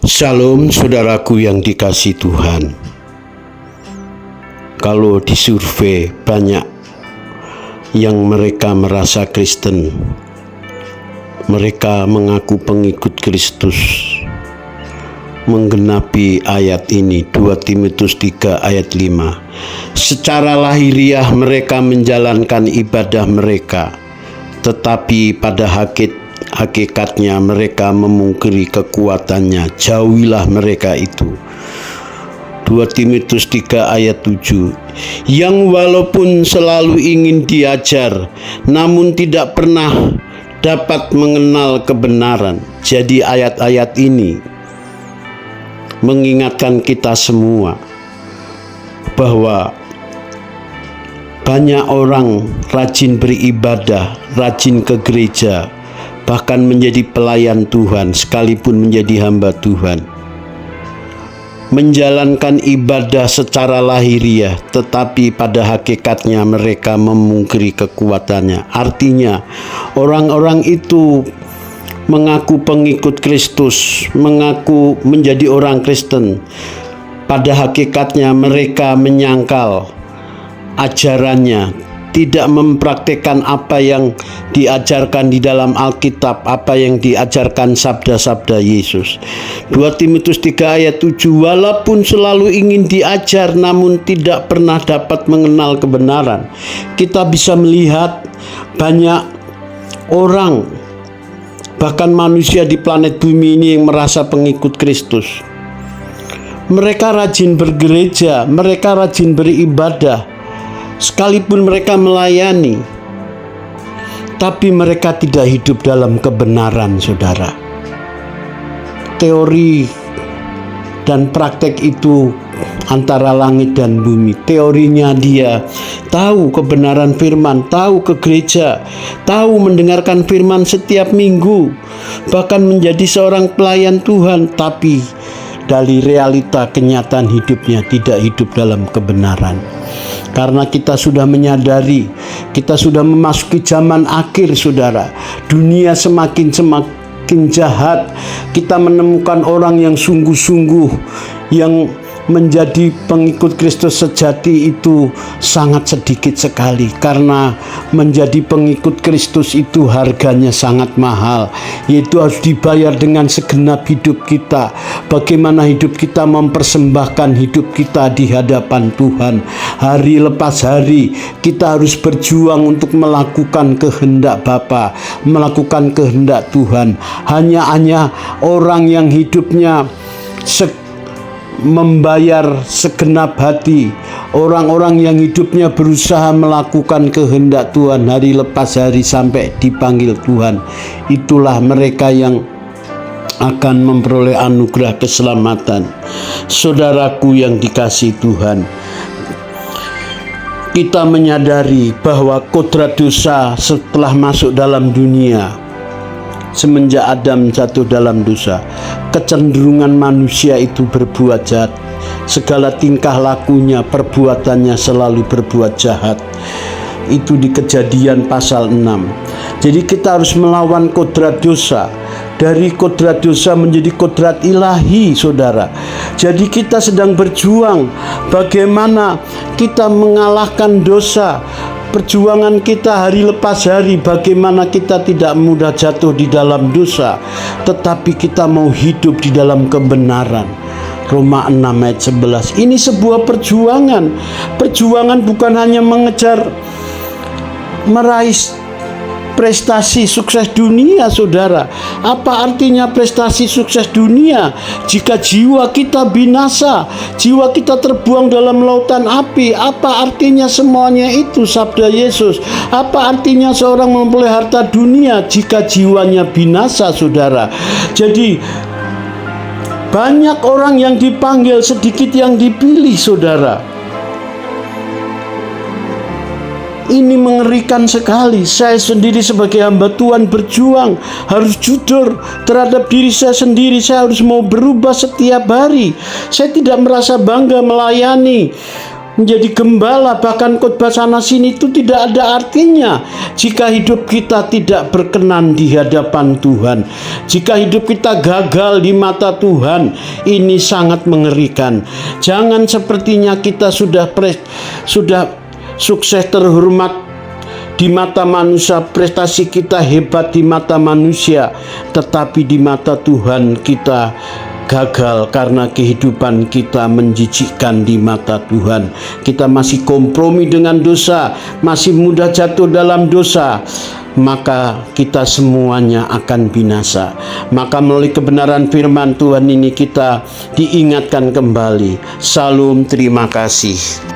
Shalom saudaraku yang dikasihi Tuhan. Kalau disurvei banyak yang mereka merasa Kristen, mereka mengaku pengikut Kristus, menggenapi ayat ini 2 Timotius 3 ayat 5. Secara lahiriah mereka menjalankan ibadah mereka, tetapi pada hakikatnya mereka memungkiri kekuatannya. Jauhilah mereka itu. 2 Timotius 3 ayat 7. Yang walaupun selalu ingin diajar, namun tidak pernah dapat mengenal kebenaran. Jadi ayat-ayat ini mengingatkan kita semua bahwa banyak orang rajin beribadah, rajin ke gereja, bahkan menjadi pelayan Tuhan, sekalipun menjadi hamba Tuhan, menjalankan ibadah secara lahiriah, tetapi pada hakikatnya mereka memungkiri kekuatannya. Artinya orang-orang itu mengaku pengikut Kristus, mengaku menjadi orang Kristen, pada hakikatnya mereka menyangkal ajarannya, tidak mempraktikkan apa yang diajarkan di dalam Alkitab, apa yang diajarkan sabda-sabda Yesus. 2 Timotius 3 ayat 7, walaupun selalu ingin diajar namun tidak pernah dapat mengenal kebenaran. Kita bisa melihat banyak orang, bahkan manusia di planet bumi ini yang merasa pengikut Kristus. Mereka rajin bergereja, mereka rajin beribadah, sekalipun mereka melayani, tapi mereka tidak hidup dalam kebenaran, saudara. Teori dan praktek itu antara langit dan bumi. Teorinya dia tahu kebenaran firman, tahu ke gereja, tahu mendengarkan firman setiap minggu, bahkan menjadi seorang pelayan Tuhan, tapi dari realita kenyataan hidupnya tidak hidup dalam kebenaran. Karena kita sudah menyadari, kita sudah memasuki zaman akhir, saudara. Dunia semakin jahat. Kita menemukan orang yang sungguh-sungguh, yang menjadi pengikut Kristus sejati itu sangat sedikit sekali. Karena menjadi pengikut Kristus itu harganya sangat mahal, yaitu harus dibayar dengan segenap hidup kita. Bagaimana hidup kita mempersembahkan hidup kita di hadapan Tuhan. Hari lepas hari kita harus berjuang untuk melakukan kehendak Bapa, melakukan kehendak Tuhan. Hanya orang yang hidupnya membayar segenap hati, orang-orang yang hidupnya berusaha melakukan kehendak Tuhan hari lepas hari sampai dipanggil Tuhan, itulah mereka yang akan memperoleh anugerah keselamatan. Saudaraku yang dikasihi Tuhan, kita menyadari bahwa kodrat dosa setelah masuk dalam dunia, semenjak Adam jatuh dalam dosa, kecenderungan manusia itu berbuat jahat. Segala tingkah lakunya, perbuatannya selalu berbuat jahat. Itu di Kejadian pasal 6. Jadi kita harus melawan kodrat dosa. Dari kodrat dosa menjadi kodrat ilahi, saudara. Jadi kita sedang berjuang bagaimana kita mengalahkan dosa. Perjuangan kita hari lepas hari, bagaimana kita tidak mudah jatuh di dalam dosa, tetapi kita mau hidup di dalam kebenaran. Roma 6 ayat 11. Ini sebuah perjuangan. Perjuangan bukan hanya mengejar meraih prestasi sukses dunia, saudara. Apa artinya prestasi sukses dunia jika jiwa kita binasa, jiwa kita terbuang dalam lautan api? Apa artinya semuanya itu, sabda Yesus? Apa artinya seorang memperoleh harta dunia jika jiwanya binasa, saudara? Jadi banyak orang yang dipanggil, sedikit yang dipilih, saudara. Ini mengerikan sekali. Saya sendiri sebagai hamba Tuhan berjuang, harus jujur terhadap diri saya sendiri. Saya harus mau berubah setiap hari. Saya tidak merasa bangga melayani menjadi gembala, bahkan khotbah sana sini itu tidak ada artinya jika hidup kita tidak berkenan di hadapan Tuhan. Jika hidup kita gagal di mata Tuhan, ini sangat mengerikan. Jangan sepertinya kita sudah sukses, terhormat di mata manusia, prestasi kita hebat di mata manusia, tetapi di mata Tuhan kita gagal karena kehidupan kita menjijikkan di mata Tuhan. Kita masih kompromi dengan dosa, masih mudah jatuh dalam dosa, maka kita semuanya akan binasa. Maka melalui kebenaran firman Tuhan ini kita diingatkan kembali. Salam, terima kasih.